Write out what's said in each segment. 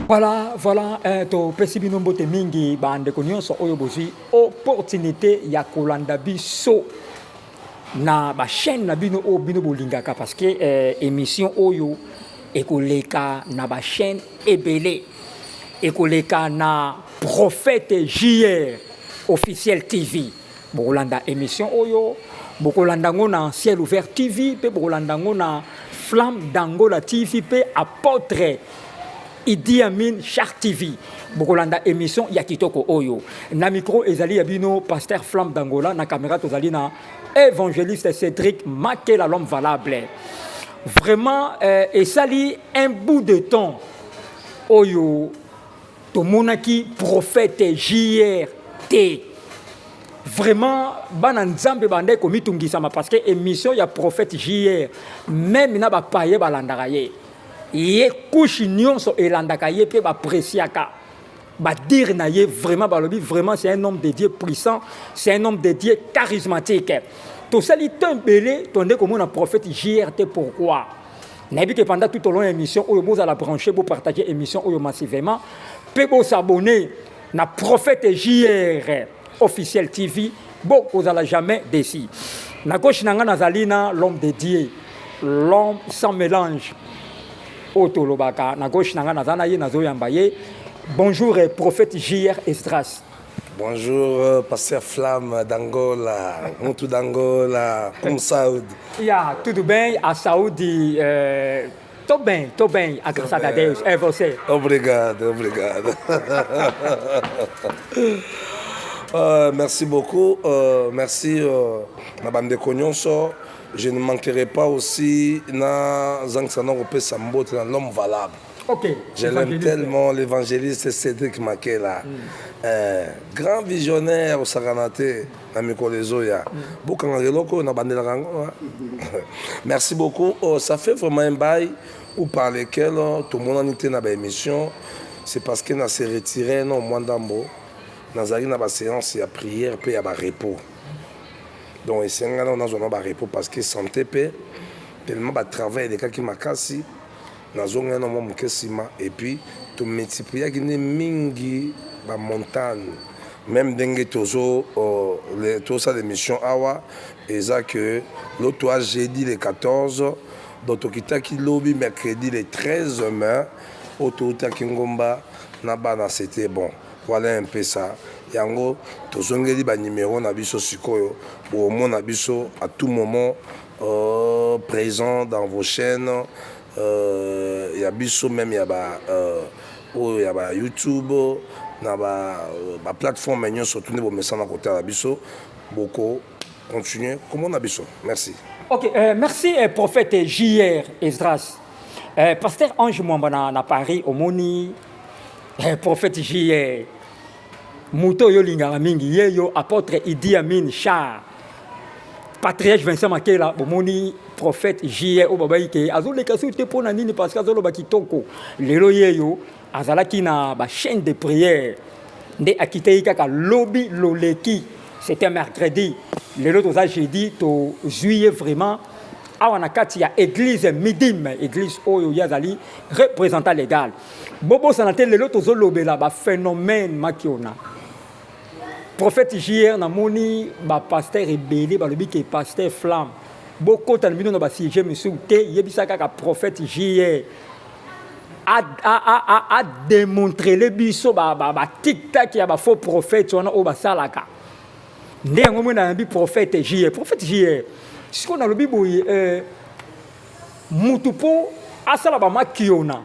Voilà, to pesi bino mbote mingi bande ko nyonso oyo bozwi opportunité ya kolanda biso na ba chaîne na bino o bino bolingaka parce que émission oyo ekoleka na ba chaîne ebele ekoleka na Prophète JR officiel TV bokolanda émission oyo bokolanda ngo na Ciel Ouvert TV pe bokolanda ngo na Flamme d'Angola TV pe apôtre Idi Amin Char TV bokolanda émission ya kitoko oyo na micro ezali ya bino pasteur Flamme d'Angola na caméra tozali na évangéliste Cédric Makela l'homme valable vraiment esali un bout de temps oyo tomonaki prophète JR T vraiment bana nzambe bande ko mitungisama parce que émission ya prophète JR même na ba paye balandaka ye ye couche nyonso elandaka ye pe ba presiaka ba dire na ye vraiment balobi vraiment c'est un homme de Dieu puissant, c'est un homme de Dieu charismatique. To sali tembele tonde comme un prophète JRT pourquoi nabi que pendant tout au long de l'émission oyo boza la brancher pour partager émission oyo massivement pe bo s'abonner na prophète JR officiel TV bo ozala jamais déçu. Na gauche nanga nazalina l'homme de Dieu, l'homme sans mélange. Otolobaka na gauche nanga nazana ye nazoyamba ye. Bonjour prophète JR Esdras. Bonjour pasteur Flamme d'Angola, Moutou d'Angola, comme Saoud. Ya, tudo bem à Saúde. Tô bem, graças a Deus. É você? Obrigado. Merci beaucoup. Merci, Madame de Cognonso. Je ne manquerai pas aussi dans l'homme valable. Okay. Je l'aime tellement, l'évangéliste Cédric Makela. Grand visionnaire au Saranate, merci beaucoup. Ça fait vraiment un bail où par lequel tout le monde a été dans l'émission. C'est parce que nous s'est retiré au mois d'Ambo. Nous avons une séance de prière et de repos. Donc, nous avons un repos parce que santé, tellement de travail, des cas qui m'ont cassé. Et puis, tu multiplies les mingi la montagne. Même dengue tozo tout ça d'émission awa et ça que l'autre jeudi le 14 d'autokita qui lobby mercredi le 13 mai autota kingomba na bana c'était bon. Voilà un peu ça. Yango tozongeli ba numéro na biso sikoyo au monde biso à tout moment présent dans vos chaînes. Il y a biso même il y a YouTube na ba plateforme ñon surtout ne bo message na côté la biso beaucoup continuer comment na biso merci. OK, merci prophète JR Esdras. Pasteur Ange Mwamba na Paris au Moni prophète JR Muto yo lingara mingi yeyo apôtre Idi Amin Char patriarche Vincent Makela bomoni prophète JR o babaike azoleka soute pona nini parce que azoloba kitoko lelo yeyo azalaki na ba chaîne de prière nde akitei kaka lobby loleki c'était mercredi lelo toza jeudi to juillet vraiment awa na kati ya église midim église oyo yazali représentant légal bobo sanate lelo tozolobela ba phénomène makiona prophète JR na moni ba pasteur ebele ba lobi ke pasteur Flamme beaucoup de gens ba siège monsieur te yebisaka ka prophète JR a démontré le biso ba TikTok ya ba faux prophète on o ba salaka ndengo mona bi prophète JR si on a le biboyi mutupo asala ba makiona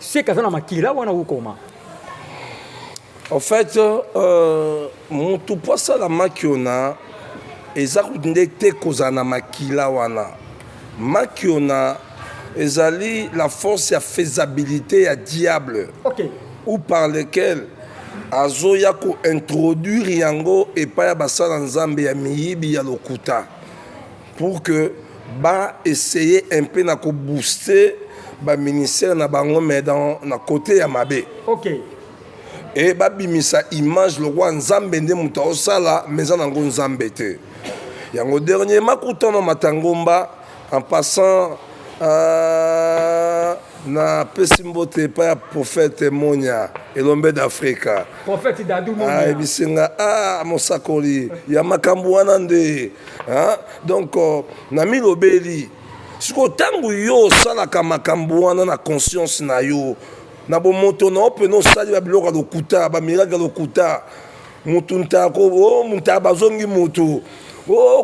c'est ka na makila wana ukoma. En fait, mon tout pas ça la makiona ezakundete kozana makila wana. Makiona ezali la force ya faisabilité ya diable. OK. Ou par lequel azoya ko introduire yango et pas ya basala nzambe ya miyibi ya lokuta pour que ba essayer un peu na ko booster ba ministère na bango mais dans na côté ya mabe. OK. Et babimisa image le roi nzambe nde muta osala mais nango nzambe te yango dernièrement kutana matangomba en passant na pesi mbote pa ya prophète Monia elombe d'Afrique. Prophète Dadou Ah, Monia. bisinga mosakoli ya makambo wana nde. Donc na milobeli siko tangu yo salaka makambo wana na conscience na yo na bomoto na ope no sali ba biloko lokuta ba miracle lokuta mutu ntako mutu bazongi mutu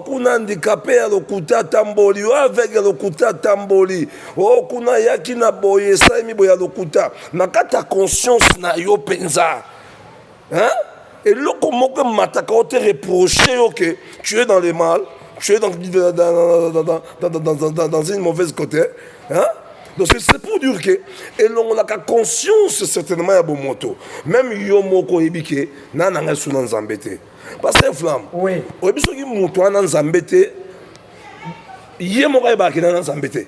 kuna handicapé ya lokuta tamboli avec lokuta tamboli kuna yaki na boye saimi boya lokuta na kata conscience na yo penza et loko moko mataka o te reprocher que tu es dans le mal, tu es dans une mauvaise côté, donc c'est pour dire que et l'on a conscience certainement ya bomoto même yo moko ebike na nanga suna nzambete parce que flamme oui obiso ki moto ana nzambete ye moko ebaki na nzambete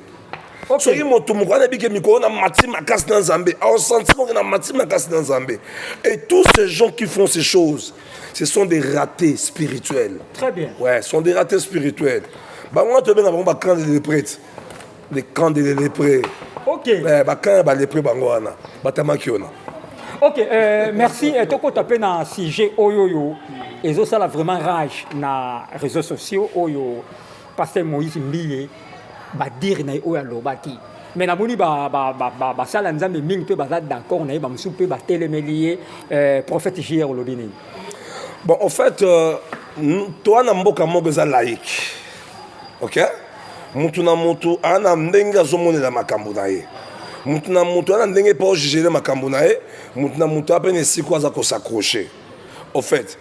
soki moto moko ana ebike mikolo na mati makasi na nzambe aosenti moko na mati makasi na nzambe et tous ces gens qui font ces choses ce sont des ratés spirituels. Très bien. Ouais, ce sont des ratés spirituels. Bango to benga bango camp de lépreux. Les camps de lépreux. OK. Ba camp ba lépreux bango wana. Batamaki ona. OK, merci. Toko tapé na sujet oyoyo. Ezo sala vraiment rage na réseaux sociaux oyo. Pasteur Moïse Mbiye ba dire na oyo alobaki. Mais na moni ba sala nzambe mingi pe ba d'accord na ba musu pe ba telemelier prophète JR Olobini. Bon, en fait, toi, na mboka moko eza laïque. OK? Mutu na mutu ana ndenge azomonela makambo na ye. Mutu na mutu ana ndenge pa ojijele makambo na ye. Mutu na mutu apene siko aza s'accrocher. En fait,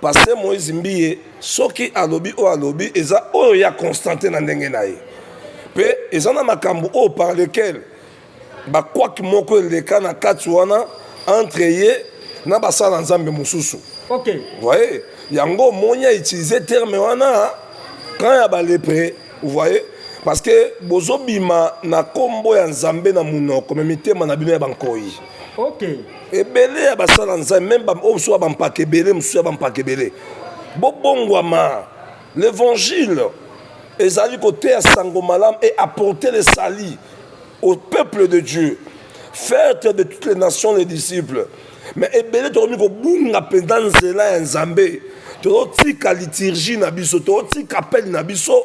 Pasteur Moïse Mbiye soki alobi o alobi eza oyo ya constanté na ndenge na ye. Pe eza na makambo o par lequel ba kwaki moko leka na kati wana entre ye na basala nzambe mususu. OK. Vous voyez, Yango Monia utilisé le terme wana quand il y a balépré, vous voyez, parce que bozo bima na kombo ya nzambe na munoko mais mitema na bino ya bankoi. OK. Et belé ya basala nzambe même ba oso ba mpake belé musu ba mpake belé. Bobongwama l'évangile ezali côté ya sango malam et apporter le salut au peuple de Dieu. Faire de toutes les nations les disciples. Mais ebele tokomi ko bunga penza nzela ya nzambe totika liturgie na biso totika appel na biso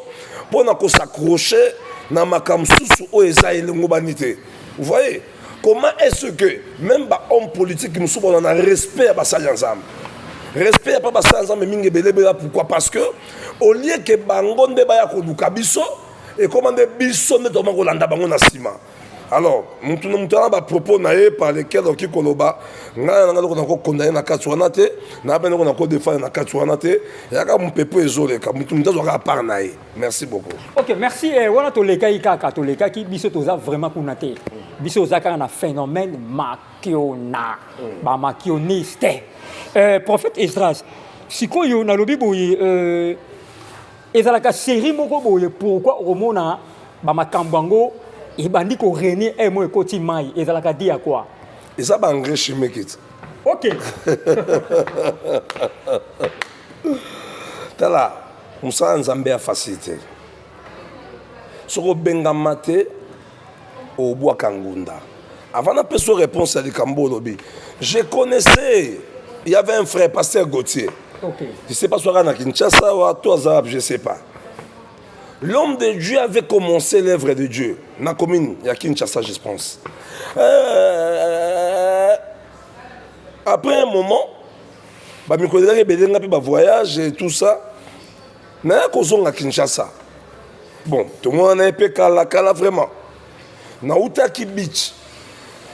pona ko s'accrocher na makambo susu o eza elengo banité. Vous voyez comment est-ce que même ba homme politique nous sommes on a respect à basali nzambe. Respect à pas basali nzambe mingi ebele bela pourquoi parce que au lieu que bango nde ba ya ko luka biso et comment de biso ne to mango landa bango na sima. Alors, nous avons propos par lesquels on koloba, nga nga ko condamner na katsuana te, na ben ko défendre na katsuana te, ya ka mon pepo ezole ka mutu ndazo ka par nae. Merci beaucoup. OK, merci. Wana to leka kaka to leka ki biso toza vraiment pour naté. Biso zaka na phénomène makiona. Ba makioniste. Prophète Esdras, sikoyo na lobi boye ezalaka série moko boye pourquoi omona ba makambango et bandi ko régner un mot ekoti mai ezalaka dia quoi et ça ba engrais chimique. OK. Tala musa nzambe a facilité soko benga mate au bois kangunda avant de faire réponse à Likambo Lobi je connaissais il y avait un frère pasteur Gauthier. OK. Je sais pas soit à Kinshasa ou à Toazab, je sais pas. L'homme de Dieu avait commencé l'œuvre de Dieu. Dans la commune, il y a Kinshasa, je pense. Après un moment, je me connais que voyage et tout ça. Mais je suis à Kinshasa. Bon, tout le monde a un peu kala vraiment. Na Outaki Beach,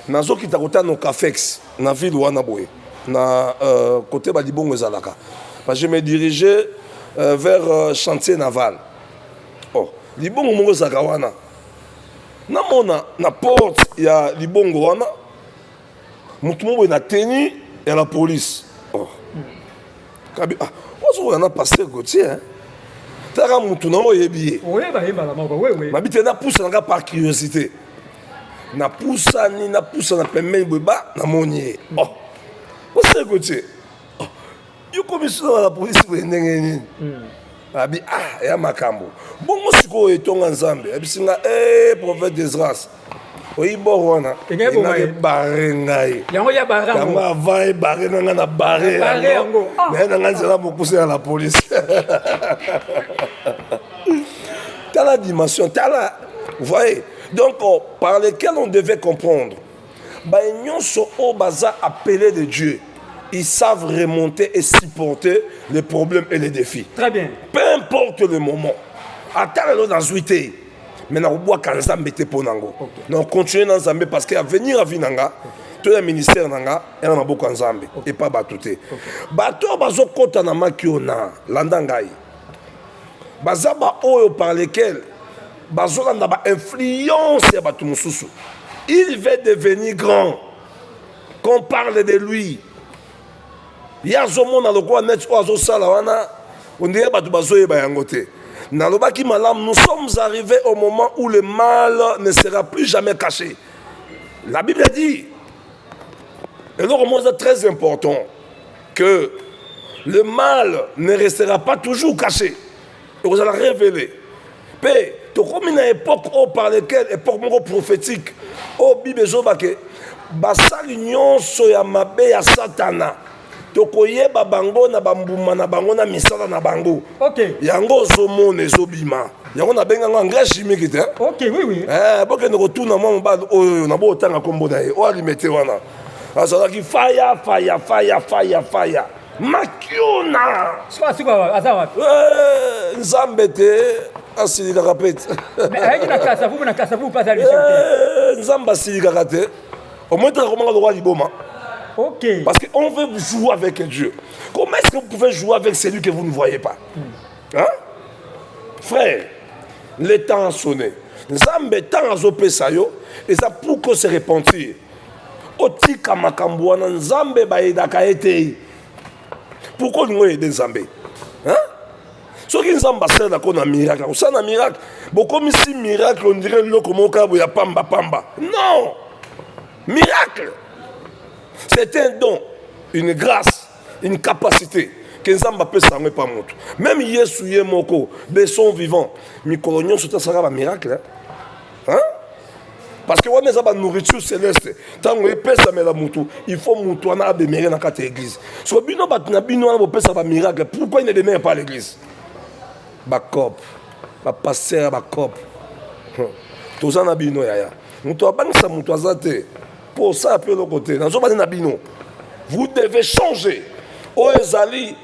na zoki takota no Cafex, na ville Wanaboye, na côté Badibongo Zalaka. Je me dirigeais vers chantier naval. Oh, libongo mongo zakawana. Na mona na porte ya libongo wana. Mutu mongo na tenue ya la police. Oh. Kabi ah, ozo na pasteur Gauthier hein. Tara mutu na oyebi. Oui, bah la moko, oui. Ma bité na pousse nga par curiosité. Na poussa ni na poussa na pembe beba na monier. Oh. Pasteur Gauthier. Oh. Yo commissaire la police ndenge nini. Abi ah ya makambo bongo siko etonga nzambe abisinga prophète Esdras Oui, bon, on a. Il y a barré. Yango ya barango. Yango va barré na barré. Barré yango. Mais on a déjà beaucoup à la police. T'as la dimension, t'as la. Vous voyez? Donc, par lesquels on devait comprendre. Ils sont au bazar appelés de Dieu. Ils savent remonter et supporter les problèmes et les défis. Très bien. Peu importe le moment. Attends dans zuité. Mais on boit quand Zambé te ponango. On continue dans Zambé parce qu'à venir à Vinanga, tout le ministère nanga, et on a beaucoup en Zambé et pas batouté. Bato bazo kota na makiona landangai. Bazaba oyo par lesquels bazo landa ba influence ya batu mususu. Il va devenir grand. Qu'on parle de lui. Il y a un monde dans le coin net oiseau salawana. On dirait batu bazo yeba yangote. Nalobaki malam, nous sommes arrivés au moment où le mal ne sera plus jamais caché. La Bible dit, et le roman est très important, que le mal ne restera pas toujours caché. Et vous allez révéler. Mais, tu comme une époque par laquelle, époque prophétique, au Bible, basali nyonso ya mabe ya satana. Tokoyeba bango na bambuma na bango na misala na bango. Ok. Yango zomone ezobima. Yango na benga ngo engrais chimique te. Ok, oui, oui. Boke ndoko tuna mwa mbala oyo na botanga kombo na ye. O alimete wana. Azalaki fire. Makiona. Sikuwa azawa. Nzambe te asilika kapete. Mais avec na kasavu pas à lui sortir. Nzamba asilika te. Au moins tu as comment le roi liboma. Ok. Parce qu'on veut jouer avec Dieu. Comment est-ce que vous pouvez jouer avec celui que vous ne voyez pas? Hein? Frère, le temps a sonné. Nzambe temps a zopé sayo. Et ça pour que se repentir. Otika makambuana Nzambe baedaka ete. Pourquoi nous aider Nzambe? Hein? Ce qui nous ambassadeurs d'accord un miracle. Ça un miracle. Beaucoup ici miracle on dirait le comment il y a pamba. Non. Miracle. C'est un don, une grâce, une capacité que Nzamba peut s'en pas montre. Même Yesu Yemoko, de son vivant, Mikolonion sur ça un miracle. Hein? Parce que on a une nourriture céleste. Tant qu'on peut ça la moutou, il faut moutou on a demeurer dans cette église. So bino batna bino on peut ça un miracle. Pourquoi il ne demeure pas à l'église? Ba cop, ba passer ba cop. Tout ça na bino yaya. Moutou abangisa moutou azate. Pour ça, un peu de côté. Vous devez changer. Oh, Ezali,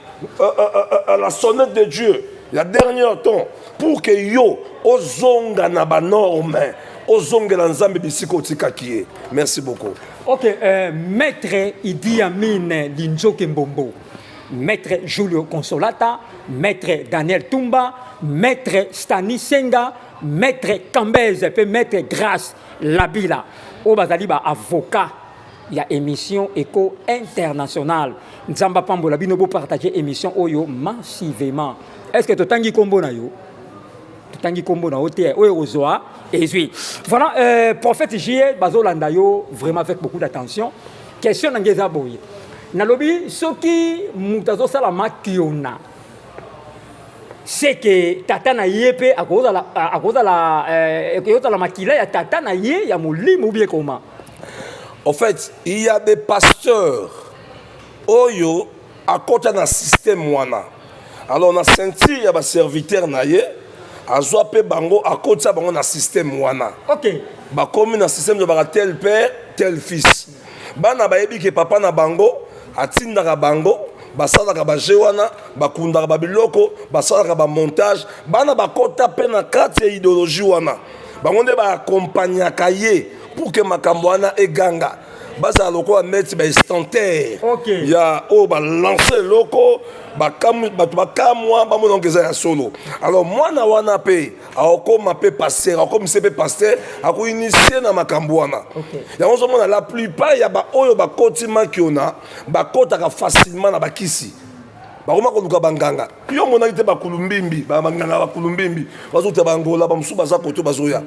la sonnette de Dieu, la dernière temps, pour que yo, ozonga na ba norme, ozonga na nzambe bisiko tikakie. Merci beaucoup. Ok, maître Idi Amin Linzoke Mbombo, maître Julio Consolata, maître Daniel Tumba, maître Stani Senga, maître Cambez, et maître Grace Labila. Au Bazaliba avocat, il y a émission Éco Internationale. Nzamba Pambola Binobo partager émission Oyo massivement. Est-ce que tu tangi combo na yo? Tu tangi combo na hôtel Oyo Ozoa et puis voilà prophète J Bazolanda yo vraiment avec beaucoup d'attention. Question ngeza boye. Nalobi soki mutazo sala makiona. C'est que tata na yepe à cause de la makila ya tata na ye ya molimo ou bien comment? En fait, il y a des pasteurs oyo à côté d'un système wana. Alors on a senti il y a des serviteurs na ye a zoapé bango à côté ça bango na système wana. OK. Ba comme na système de ba tel père, tel fils. Bana ba yebi ke papa na bango atinda bango basalaka baje wana bakundaka babiloko basalaka bamontage bana bakota mpe na kati ya idéologie wana bango nde baakompagnaka ye pour que makambo wana eganga bazala lokola neti baestantere ya oyo balance eloko bato bakamwa bamona ngo eza ya solo. Alors mwana wana mpe akokoma mpe paster akokomisa mpe paster akoinitie na makambo wana yango ozomona la plupart ya baoyo bakoti makiona bakotaka facilement na bakisi bakoma koluka banganga yo monaki te bakulumbimbi banganga bakulumbimbi bazota bangola bamosusu baza koto bazoya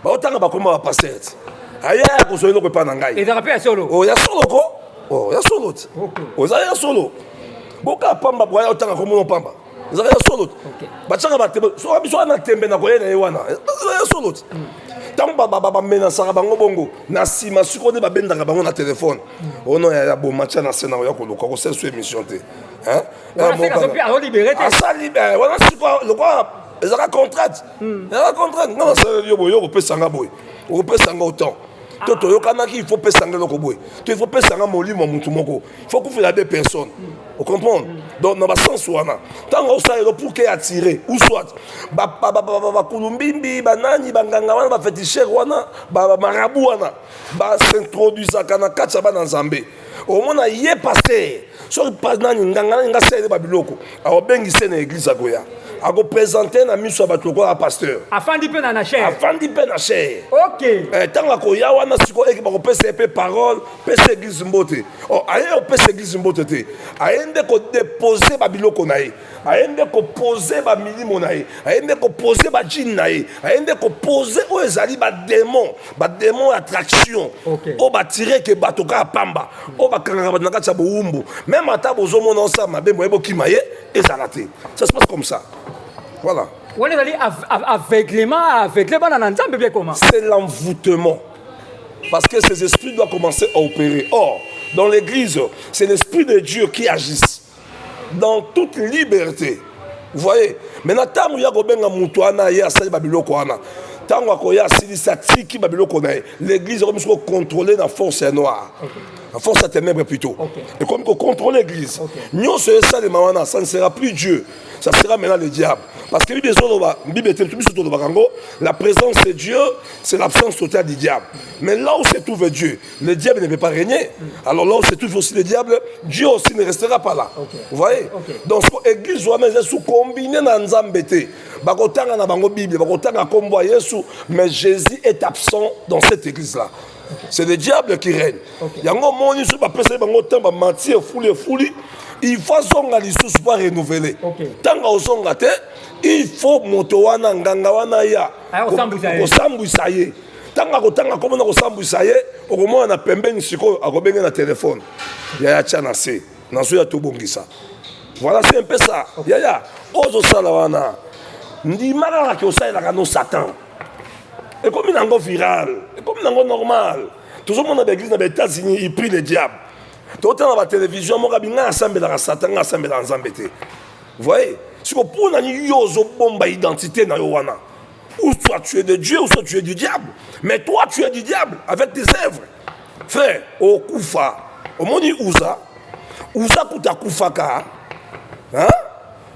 baotanga bakoma bapaster ti aya kozwa eloko epa na ngai ezaka mpe ya solo ya solo ko ya solo ti ozala ya solo boka pamba boya otanga komona pamba ezaka ya solo ti batiaka batembe soka biso wana tembe na koyena ye wana ya solo ti tant que menaçaka bango bongo na sima siko ne babendaka bango na téléphone ono ya bon match na scène ya ko lokoko c'est sur émission te hein ça libéré wana siko le quoi ezaka contrat non c'est yo ko pesa nga boy ko pesa nga autant toto yokanaki il faut pesa nga loko boy il faut pesa nga molimo mutu moko il faut faire des personnes vous comprenez donc dans le sens wana tant que ça pour que attirer ou soit ba kulumbimbi banani banganga wana ba féticheur wana ba marabu wana ba s'introduisa kana katsa ba nzambe au mona yé pasteur sur pas nani nganga nga sele ba biloko a bengise na église akoya a ko présenter na miso ba toko a pasteur afandi pe na chair OK tant akoya wana siko eki ba ko pesa pe parole pesa église mbote oh aye pesa église mbote te aende ko déposer ba biloko na ye aende ko poser ba milimo na ye aende ko poser ba djinn na ye aende ko poser o ezali ba démon attraction o ba tirer ke batoka pamba o ba kanga na kati ya boumbu même ata bozomona ça mabe moyebo kimaye ezalate ça se passe comme ça voilà on est allé aveuglement dans nzambe bien comment c'est l'envoûtement parce que ces esprits doivent commencer à opérer. Or, dans l'église, c'est l'esprit de Dieu qui agit dans toute liberté. Vous voyez? Maintenant, tant qu'il y a l'église est contrôlée dans la force noire. La force à ténèbres plutôt. Et comme qu'on contrôle l'église, ça ne sera plus Dieu. Ça sera maintenant le diable. Parce que la présence de Dieu, c'est l'absence totale du diable. Mais là où se trouve Dieu, le diable ne peut pas régner. Alors là où se trouve aussi le diable, Dieu aussi ne restera pas là. Vous voyez? Donc l'église est sous combiné dans Nzambete. Mais Jésus est absent dans cette église-là. C'est le diable qui règne. Il faut pas renouveler. Tant que il faut motowana ngangwana ya kosambuisaye. Tant que komona kosambuisaye, okomona pembeni siko akobenga na téléphone. Ya tchana se. Nazo ya tobongisa. Voilà, c'est un peu ça. Ya ozo sala wana. Ndimaka la kosala la no Satan. Et comme il est viral, et comme il est normal, tout le monde dans l'église, dans les États-Unis, il prie le diable. Tout le temps dans la télévision, il y a un Satan, vous voyez? Si vous prenez une identité, ou soit tu es de Dieu, ou soit tu es du diable. Mais toi, tu es du diable avec tes œuvres. Frère, au Koufa, au Moni Ouza Kouta Koufaka, hein?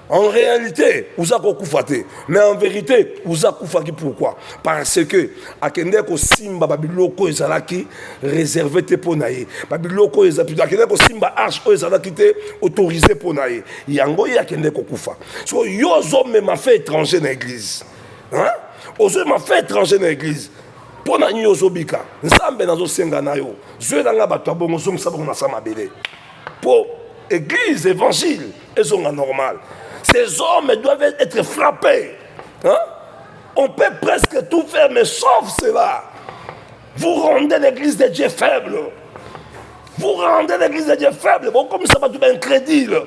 En réalité, Ouza Koufate. Mais en vérité, Ouza Koufaki pourquoi? Parce que Akendeko Simba Babiloko Ezalaki réservé te ponaye. Babiloko Ezalaki Akendeko Simba Arche Ezalaki te autorisé ponaye. Yango Yakendeko Koufa. So yozo me m'a fait étranger dans l'église. Hein? Ozo m'a fait étranger dans l'église. Pona yozo bika. Nzambe nazo senga na yo. Zwe nanga bato abongo zongo sabongo na sama bele. Pour église évangile, elles sont anormales. Ces hommes doivent être frappés. Hein? On peut presque tout faire, mais sauf cela. Vous rendez l'église de Dieu faible. Vous rendez l'église de Dieu faible. Bon, comme ça va tout incrédible.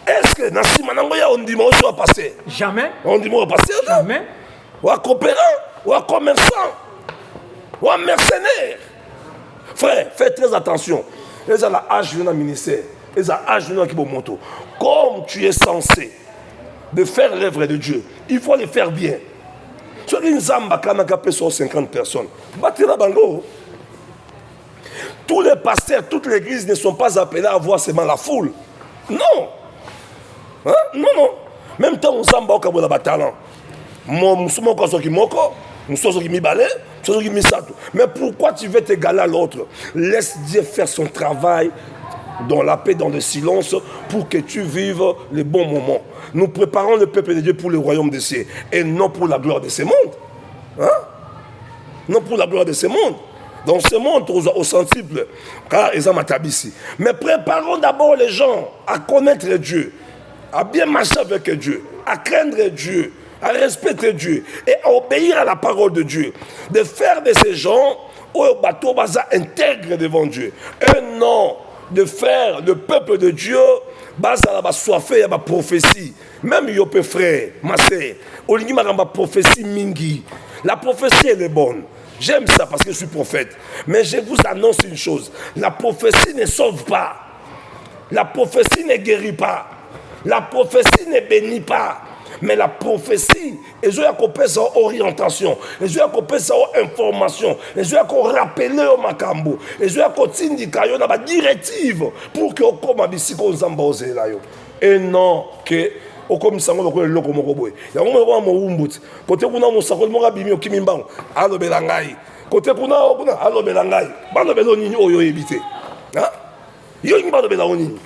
Est-ce que Nassima Nangoya, on dit que va passer? Jamais. On dit que va passer? Jamais. Ou à coopérant, ou à commerçant, ou à mercenaire. Frère, faites très attention. Ils ont l'âge de ministère. Ils ont l'âge de qui moto. Comme tu es censé de faire l'œuvre de Dieu, il faut le faire bien. Sur une zamba kanaka peut 50 personnes. Batira bango. Tous les pasteurs, toute l'église ne sont pas appelés à voir seulement la foule. Non. Hein? Non, non. Même temps, on zamba au la talent. Mon qui moko. Mais pourquoi tu veux t'égaler à l'autre? Laisse Dieu faire son travail dans la paix, dans le silence, pour que tu vives les bons moments. Nous préparons le peuple de Dieu pour le royaume des cieux et non pour la gloire de ce monde. Hein? Non pour la gloire de ce monde. Dans ce monde, au sensible, car ils ont matabisi. Mais préparons d'abord les gens à connaître Dieu, à bien marcher avec Dieu, à craindre Dieu, à respecter Dieu et à obéir à la parole de Dieu. De faire de ces gens au bateau intègre devant Dieu. Et non de faire le peuple de Dieu bazala basoife ya baprophétie. Même yope frère, ma sœur, olingi makamba prophétie mingi. La prophétie elle est bonne. J'aime ça parce que je suis prophète. Mais je vous annonce une chose. La prophétie ne sauve pas. La prophétie ne guérit pas. La prophétie ne bénit pas. Mais la prophétie, ils ont sa orientation, ils ont sa information, ils ont rappelé au makambo, ils ont indiqué une directive pour que comme bisiko nzamba ozela yo. Et non que okomi sango ko loko moko boy. Ya ngo ko mo umbuti. Kote kuna mo sakoli mo kabimi okimimbango. Alo belangai. Kote kuna alo belangai. Balo belo nini oyo ebité. Hein? Yo ngi balo bela nini.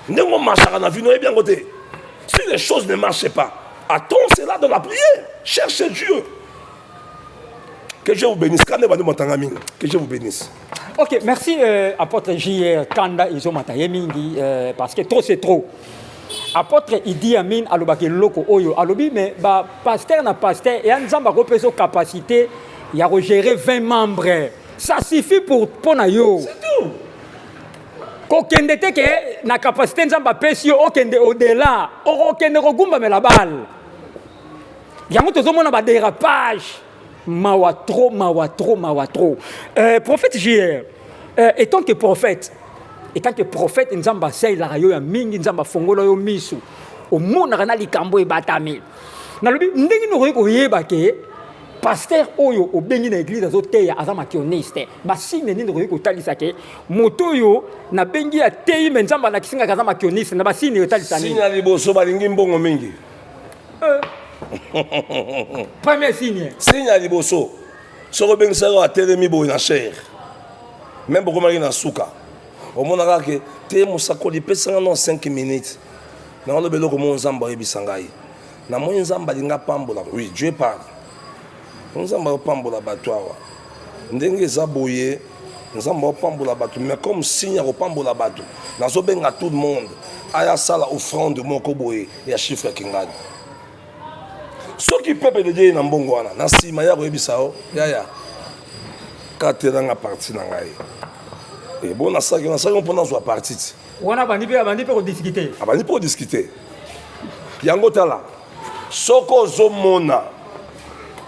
Ndengo machaka na vino e bien côté. Si les choses ne marchent pas, attends cela dans la prière. Cherchez Dieu. Que Dieu vous bénisse. Que Dieu vous bénisse. Ok, merci apôtre J.R. Kanda Izomataye mingi parce que trop c'est trop. Apôtre Idi Amin alobaki loko oyo alobi mais ba pasteur na pasteur et nzamba ko peso capacité ya gérer 20 membres. Ça suffit pour na yo. C'est tout. Kokende te ke na capacité nzamba pesi yo okende au-delà. Okende kogumba me la balle. Yango tozomona ba dérapage. Mawa trop. Prophète J.R. Étant que prophète nzamba sei la yo ya mingi nzamba fongola yo misu. O mona kana likambo e batami. Nalobi ndenge no ko yeba ke pasteur oyo obengi na église azoteya aza makioniste. Ba signe nini ko talisa ke moto yo na bengi ya teyi me nzamba na kisinga kaza makioniste na ba signe yo talisa ni. Signe liboso balingi mbongo mingi. Premier signe. Signe à liboso. Soko bengisa yo atelemi boy na chair. Même beaucoup mari na suka. Au monde a que te musakoli pesa na 5 minutes. Na lo belo ko mo nzamba yebisangai. Na mo nzamba linga pambola. Oui, Dieu parle. Nzamba pambola batwa. Ndenge zaboye nzamba pambola batu mais comme signe à pambola batu. Na zo benga tout le monde. Aya sala offrande moko boye ya chiffre kingadi. Ce qui peut de Dieu na mbongo wana na sima ya koyebisa o ya kateranga parti na ngai et bon na saki mpona zwa parti ti Wana bandi pe ko discuter abandi po discuter yango tala soko zomona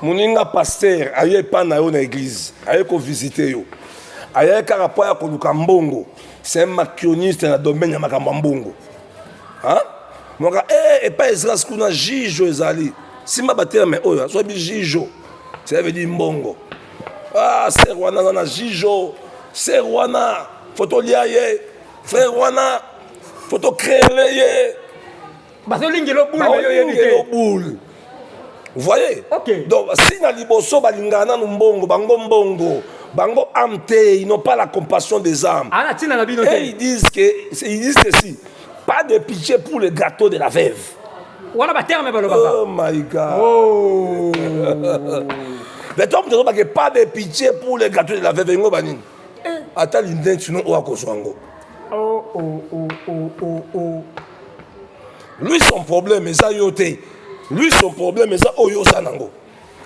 muninga pasteur aye pa na yo na église aye ko visiter yo aye kaka po ya koluka mbongo c'est un macchioniste na domaine ya makambo mbongo hein moka et pas Ezra kuna jijo ezali Simba bater mais oyo so bi jijo ça veut dire mbongo ah c'est wana na jijo c'est wana photo liaye frère wana photo créer baso lingelo boule vous voyez okay. Donc si na liboso balingana no mbongo bango amte ils n'ont pas la compassion des âmes ana tina na bino te ils disent ceci pas de pitié pour le gâteau de la veuve. Oh my God. Oh. Mais toi, tu n'as pas de pitié pour les gâteaux de la veuve. Attends, l'indien, tu n'as pas lui, son problème, c'est ça, yote. Lui, son problème, c'est ça, oyo sanango.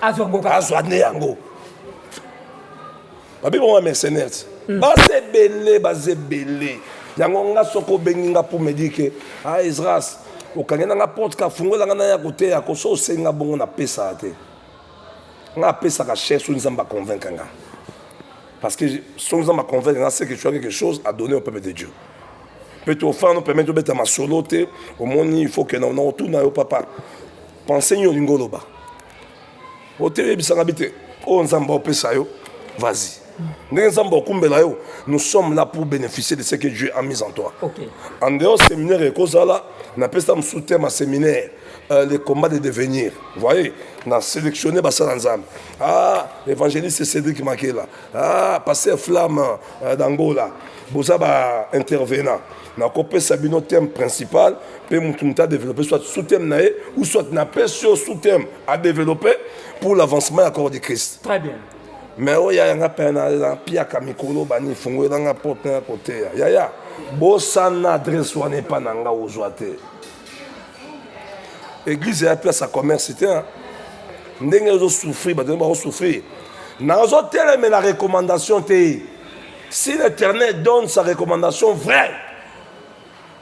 Azwane yango. Babi, bon, mercenaire. Basé belé. Yango nga soko benginga pour me dire que, ah, Ezras, au Kanyana nga porte ka fungola nga na ya côté ya ko so senga bongo na pesa te. Nga pesa ka cherche nous va convaincre nga. Parce que si nous va convaincre nga c'est que tu as quelque chose à donner au peuple de Dieu. Peut-être offrir nous permettre de mettre ma solo te au monde il faut que nous retourne au papa. Pensez yo lingoloba. O te bisanga bité o nzamba o pesa yo vas-y. Nous sommes là pour bénéficier de ce que Dieu a mis en toi. Okay. En dehors séminaire et cause là, on appelle ça sous-thème ma séminaire, les combats de devenir. Vous voyez, on a sélectionné ça ensemble. Ah, l'évangéliste Cédric Makela. Ah, pasteur Flamme d'Angola. Bozaba intervenant. On a coupé ça notre thème principal, puis on a développé soit sous-thème ou soit on a sur sous-thème à développer pour l'avancement à corps de Christ. Très bien. Mais il y a un peu de pia kamikolo bani fungo dans la porte à côté. Ya bosan adresse ou n'est pas nanga ozoate. Église a place à commerce c'était ndenge ozo souffrir ba demba souffrir. Na ozo tele mais la recommandation té si l'Éternel donne sa recommandation vraie.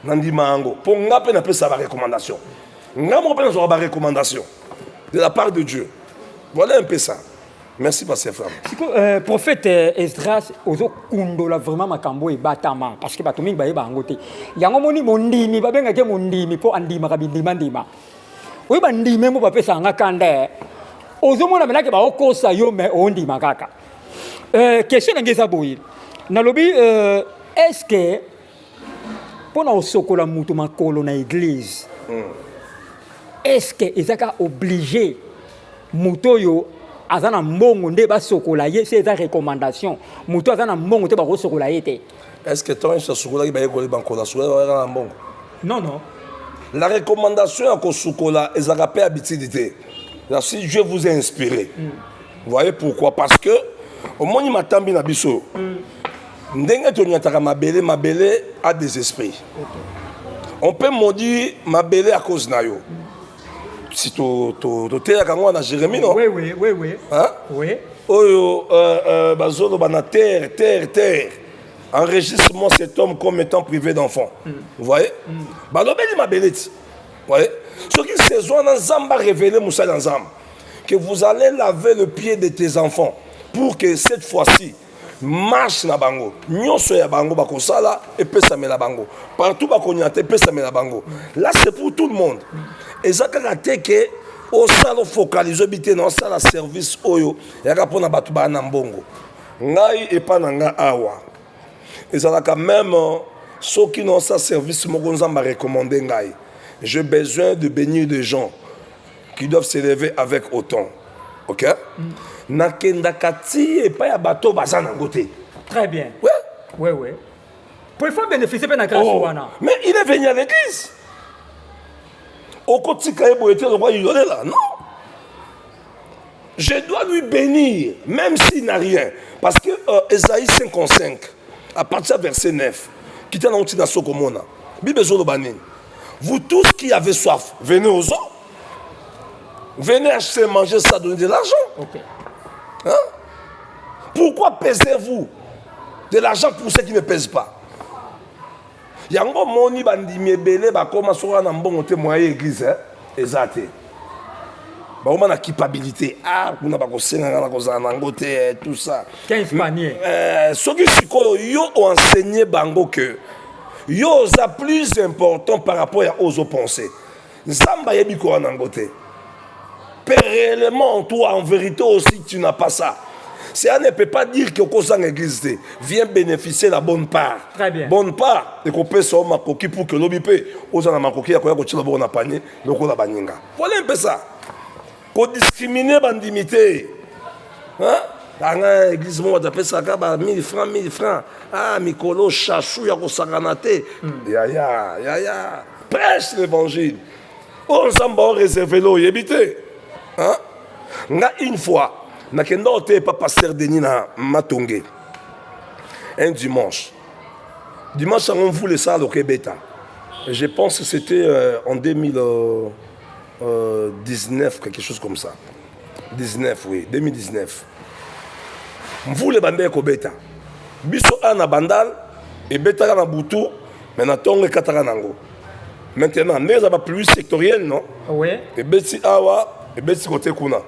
nandima yango mpo nga mpe napesa recommandation nga moko mpe nazwaka recommandation de la part de Dieu. Voilà un peu ça. Merci, Pasteur Fram. Prophète Esdras, ozo kundola vraiment makambo e batama parce que batomingi baye bangote. Yango moni mondimi babenga ke mondimi po andima kabindima ndima. Oui bandime mo bapesa nga kanda. Ozo mona melake ba okosa yo me ondima kaka. Question ngeza boyi. Nalobi est-ce que pona osokola mutu makolo na église. Est-ce que ezaka obligé mutoyo azana mbongo nde ba sokola ye c'est une recommandation muto azana mbongo te ba sokola ye te? Est-ce que toi tu sokola ki ba yekoli bankola sokola ba mbongo? Non. La recommandation à Kosukola est à paix habitude. Si Dieu vous a inspiré. Vous voyez pourquoi? Parce que au moment matambi na biso. Ndenge to nyataka mabele a des esprits. On peut maudire mabele à cause na yo. Si tu es à Jérémie, non? Oui. Hein? Oui. Oh, bazolo bana terre. Enregistre-moi cet homme comme étant privé d'enfant. Vous voyez? Balobeli ma belette. Vous voyez? Ce qui saison dans Zamba révélé Moussa dans Zamba. Que vous allez laver le pied de tes enfants pour que cette fois-ci marche na bango. Nyonso ya bango bakosala et pesa me la bango. Partout bakonyate pesa me la bango. Là c'est pour tout le monde. Et ça quand que au salo focaliser bité dans sala service oyo yaka pona batu ba na mbongo. Ngai et pas nga awa. Et ça quand même ceux qui n'ont ça service moko nzamba recommander ngai. J'ai besoin de bénir des gens qui doivent s'élever avec autant. OK? Nakenda kati et pas ya bateau bazana côté. Très bien. Ouais. Oui. Pour faut bénéficier de la grâce wana. Mais il est venu à l'église. Au quotidien, non. Je dois lui bénir, même s'il n'a rien. Parce que Esaïe 55, à partir du verset 9, qui t'a annoncé dans ce commun, vous tous qui avez soif, venez aux eaux. Venez acheter, manger ça, donner de l'argent. Okay. Hein? Pourquoi pesez-vous de l'argent pour ceux qui ne pèsent pas? Yango moni bandimi ebele ba koma soka na mbongo te moyen église ezate ba oma na culpabilité kuna ba ko senga na ko za nango te tout ça 15 paniers soki sikoyo yo enseigner bango que yo za plus important par rapport à aux pensées nzamba yebi ko nango te réellement toi en vérité aussi tu n'as pas ça. Ça ne peut pas dire que Kosan existe. Viens bénéficier de la bonne part. Très bien. Bonne part. Et qu'on peut se makoki pour que l'obipé, aux en makoki, à quoi qu'on tire le bon panier, le coup la baninga. Voilà un peu ça. Qu'on discrimine bandimité. Hein? Dans l'église, on appelle ça 1000 francs. Ah, Mikolo, chachou, yako saganate. Ya. Prêche l'évangile. On s'en va réserver l'eau, yébité. Hein? Une fois. Nakenda ote pas pasteur Denis na Matongé. Un dimanche. Dimanche on voulait ça au Québec. Je pense que c'était en 2019 quelque chose comme ça. 2019. On voulait bander au Québec. Biso ana bandal et beta na butu mais na tongue katara nango. Maintenant, mais ça va plus sectoriel non? Oui. Et beti awa et beti côté kuna.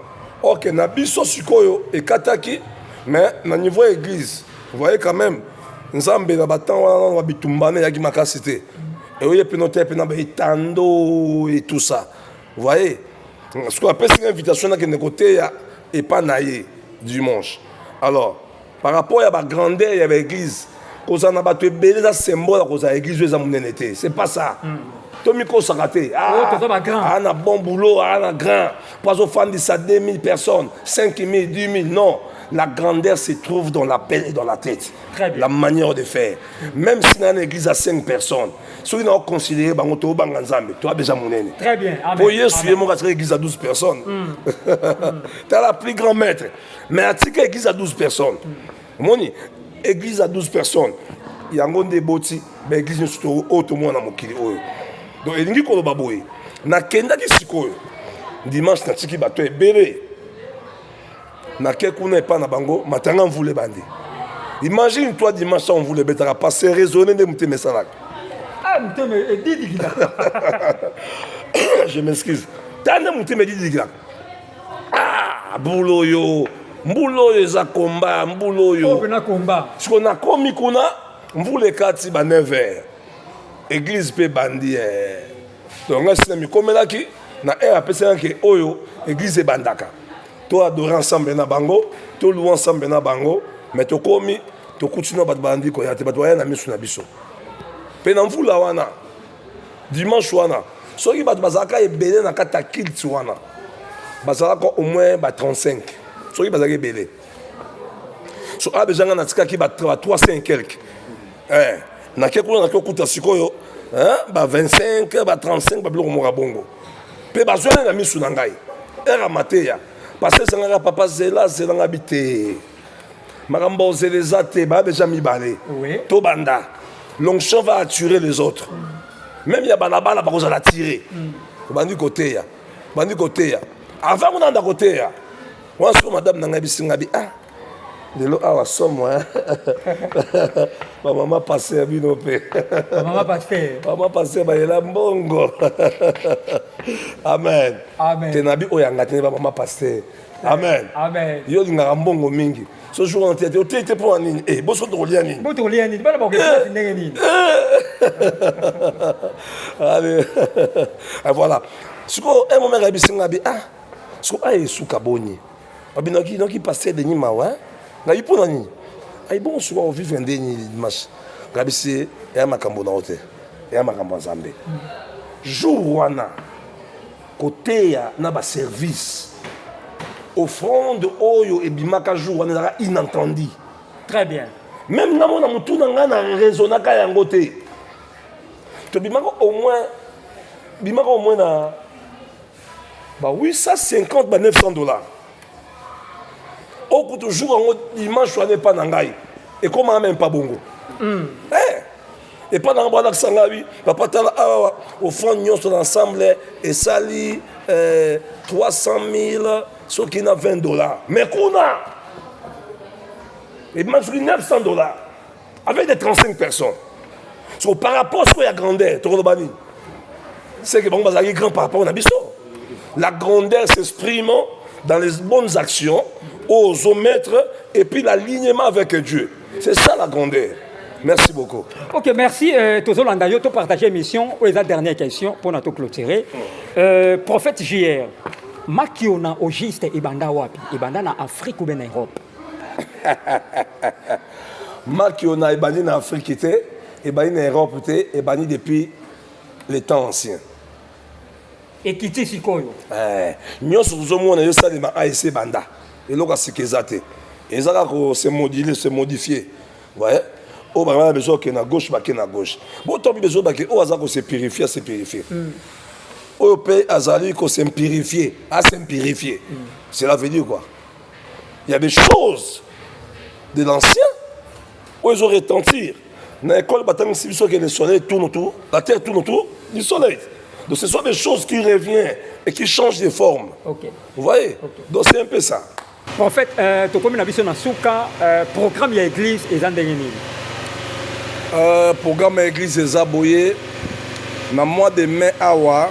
Ok, na biso sikoyo et kataki, mais na niveau église, vous voyez quand même, nzambe na batan wana bitumbane yaki makasité. Et oui, puis noter puis na tando et tout ça. Vous voyez? Ce qu'on appelle une invitation à côté et pas naïe dimanche. Alors, par rapport à la grandeur de l'église, quand on a battu belé ça symbole que la église est monenete. C'est pas ça. Tomiko Saraté, un bon boulot, un grand. Pas au fan de ça 2000 personnes, 5000, 10 000, non. La grandeur se trouve dans la pelle et dans la tête. La manière de faire. Même si dans une église à 5 personnes, ceux qui n'ont considéré Bangoto Banganzambe, toi déjà mon aîné. Très bien. Pour hier, suivez mon église à 12 personnes. Tu as la plus grand maître. Mais à une église à 12 personnes. Moni, église à 12 personnes. Il y a un des boti, mais l'église est tout le monde à mon kili. Donc, il y a un baboui. Na kenda ki sikoyo. Dimanche, na tiki bato ebele. Na kekuna pas na bango, matanga on voulait bandi. Imagine toi dimanche on voulait betara passer raisonner de mute mesalak. Ah, Moutem et Didi Gila. Je m'excuse. Tande Moutem et Didi Gila. Ah, boulot yo. Mbulo yo za combat, mbulo yo. On a combat. Ce qu'on a commis kuna, mvule kati ba 9h. Église pe bandi. Donc là c'est mi comme là qui na apesa que oyo église e bandaka. To adorer ensemble na bango, to louer ensemble na bango, mais to komi, to continue ba bandi ko ya te ba to ya na misu na biso. Pe na mvula wana. Dimanche wana, soki ba bazaka ebele na kata kilt wana. Bazaka au moins ba 35. Soki bazaki belé. So a besoin na tika ki ba 300 quelque. Na kekula na kokuta sikoyo, ba 25, ba 35 ba biloko mora bongo. Pe bazwana na misu na ngai. Era mateya. Parce que sanga papa zela nga bité. Makambo zeleza te ba déjà mi balé. Oui. To banda. L'onction va attirer les autres. Même ya balabala ba kozala tirer. Bandi côté ya. Bandi côté ya. Avant on anda côté ya. Moi, je suis madame Nangabi Singabi. Ah, de l'eau à la somme, hein. Ma maman passait à Binopé. Maman passait. Maman passait à Yelambongo. Amen. Amen. Tenabi Oyangate, maman passait. Amen. Amen. Yo Ngambongo Mingi. Ce jour, on était au tété pour un ligne. Eh, bosso de Roliani. Bosso de Roliani. Pas d'abord que c'est une ligne. Allez. Voilà. Ce qu'on aime, mon mère Singabi. Ah, ce qu'on a est sous Kaboni. Abinoki noki passer de nima wa na yipo nani ay bon souvent au vivre ndeni dimanche kabisi ya makambo na hotel ya makambo nzambe jour wana côté ya na ba service offrande oyo ebimaka jour wana na inentendu. Très bien. Même na mona mutu na nga na raisonnaka yango te to bimaka au moins na ba 850 ba 900 $. Au toujours en dimanche on n'est pas nangai et comment même pas bongo et pas dans le sangabi papa tala au fond nous sommes ensemble et sali 300 000 ce qui n'a $20 mais qu'on a et même 900 $, avec des 35 personnes. So, par rapport à ce qu'il y a grandeur, c'est que bon, est grand par rapport à Nabiso. La grandeur s'exprime dans les bonnes actions, aux maîtres, et puis l'alignement avec Dieu. C'est ça la grandeur. Merci beaucoup. Ok, merci. Tozo Landayo, tu partages l'émission. La dernière question pour nous clôturer. Prophète JR, Makiona au juste Ibanda Wapi, Ibanda na Afrique ou bien en Europe? Makiona Ibanda na Afrique était, Ibanda en Europe était, Ibanda depuis les temps anciens. Et qui t'y sikoyo? Nous sommes ça de ASC Banda. Et là, c'est qu'ils ont été. Ils ont se moduler, se modifier. Vous voyez? Oh, bah, on a besoin qu'il y ait à gauche, bah, qu'il y ait à gauche. Bon, tant pis besoin qu'il y ait à se purifier, se purifier. Au pays, Azali, qu'on s'est purifié, à se purifier. Cela veut dire quoi? Il y a des choses de l'ancien où ils ont retenti. Dans l'école, si le soleil tourne autour, la terre tourne autour du soleil. Donc ce sont des choses qui reviennent et qui changent de forme. Okay. Vous voyez? Okay. Donc c'est un peu ça. Prophète, tu as comme une Souka, programme de l'église et Zandérini. Programme de l'église et Zaboye, dans le mois de mai, dans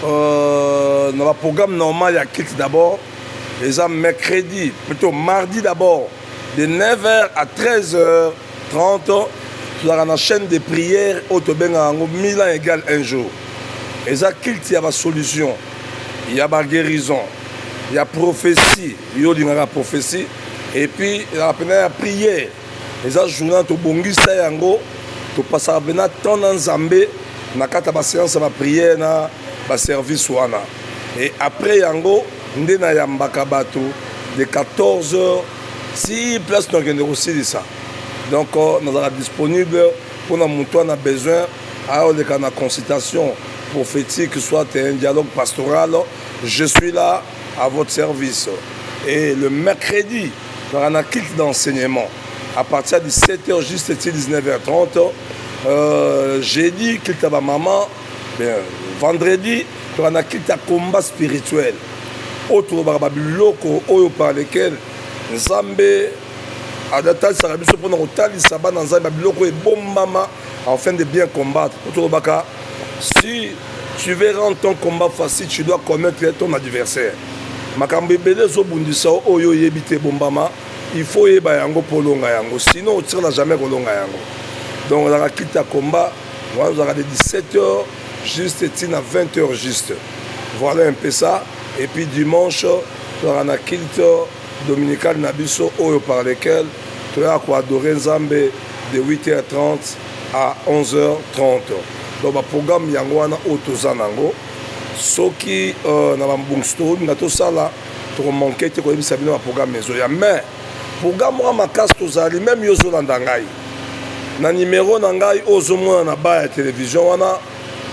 le programme normal, il y a quitte d'abord, les mercredi, plutôt mardi d'abord, de 9h à 13h30. Dans la chaîne de prières, au Tobenga, 1000 ans égale un jour. Et ça, il y a une solution, il y a une guérison, il y a prophétie, il y a une prophétie, et puis il y a une prière. Et ça, je journal, tu bongi ça yango, tu passes à venir tant dans Zambé, na kata ba séance ba prière na ba service wana. Et après yango, ndena yambaka bato de 14h, si place nous avons aussi de ça. Donc, nous sommes disponibles pour nous montrer on a besoin de la consultation prophétique, soit un dialogue pastoral. Je suis là à votre service. Et le mercredi, nous avons un kit d'enseignement. À partir de 7h jusqu'à 19h30, jeudi, kit à ma maman. Vendredi, nous avons un kit à combat spirituel. Autre barbabiloko, par lesquels Zambé. Adata sarabiso pour nous retaler ça dans un babiloko et bombama afin de bien combattre. Si tu veux rendre ton combat facile, tu dois connaître ton adversaire. Il faut y aller pour longa yango, sinon tu ne jamais longa yango. Donc on a quitté le combat, on a de 17h juste et à 20h juste. Voilà un peu ça. Et puis dimanche, on a un culte dominical Nabiso par lequel tu as adoré Nzambe de 8h30 à 11h30. Donc le programme Yangwana Otozanango. Ce qui na bambungsto na to sala to manquer te ko yebisa bino na programme mezo ya mais programme wa makasi tozali même yozo landa ngai na numéro na ngai ozomona na ba ya télévision wana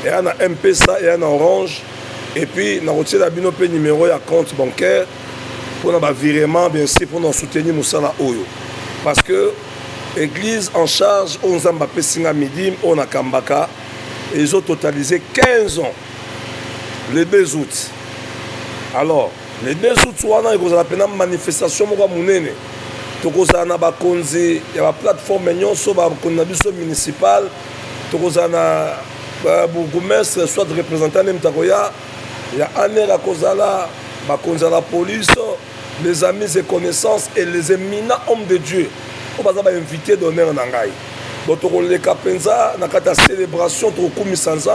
et na M-Pesa et na Orange et puis na retirer bino pe numéro ya compte bancaire pour na ba virement bien sûr pour nous soutenir musala oyo parce que église en charge on Nzamba pesinga midi on a Kambaka et ils ont totalisé 15 ans. Le 2 août. Alors, le 2 août, il y a une manifestation monene. Il y a une plateforme municipale. Il y a un bourgmestre, soit représentant de Mtakoya. Il y a un air à la police, les amis et connaissances et les éminents hommes de Dieu. On va inviter d'honneur en Nangaï. Donc, les Kapenza, dans la célébration, il y a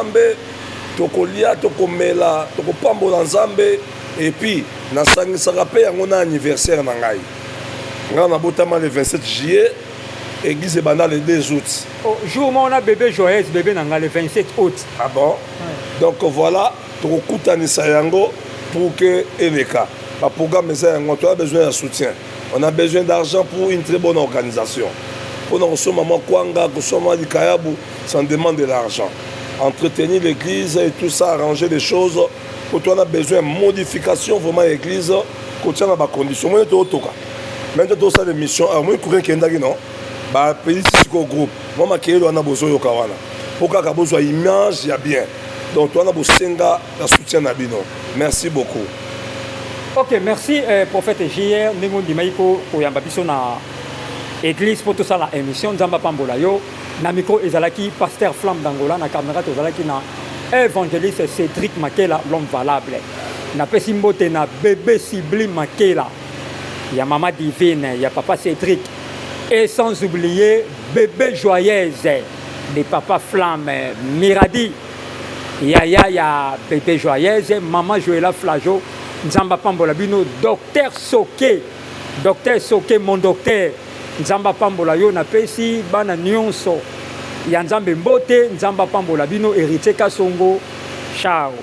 tokolia tokomela tokopambola Nzambe et puis na sangisaka pe yango na anniversaire na ngai nga na botama le 27 juillet église ebanda le 2 août jour on a bébé joyeuse bébé na ngai le 27 août. Ah bon? Donc voilà tokokutanisa yango pour que eleka ba programme eza yango tu as besoin de soutien, on a besoin d'argent pour une très bonne organisation. Pour nous sommes maman kwanga kusoma dikayabu, ça demande de l'argent. Entretenir l'église et tout ça, arranger les choses. Quand on a besoin de modification, vraiment l'église, quand on a des conditions. Moi, je suis au maintenant, tout ça, les missions. Alors, moi, je suis non? Petit groupe. Moi, je suis besoin de Kawana. Pour qu'il y ait besoin d'image, il y a bien. Donc, on a besoin de soutien. Merci beaucoup. Ok, merci, prophète JR. Nous avons dit que nous avons église pour tout ça, la émission. Nous avons Pambolayo. Na micro ezalaki pasteur Flamme d'Angola na caméra tozalaki na évangéliste Cédric Makela l'homme valable na pesi mbote na bébé Sibli Makela ya maman divine ya papa Cédric et sans oublier bébé joyeuse de papa Flamme Miradi ya bébé joyeuse maman Joëla Flajo Nzamba Pambola bino docteur Soké mon docteur Nzamba Pambola yo na pesi bana nyonso ya Nzambe mbote Nzamba Pambola bino héritier Kasongo. Ciao.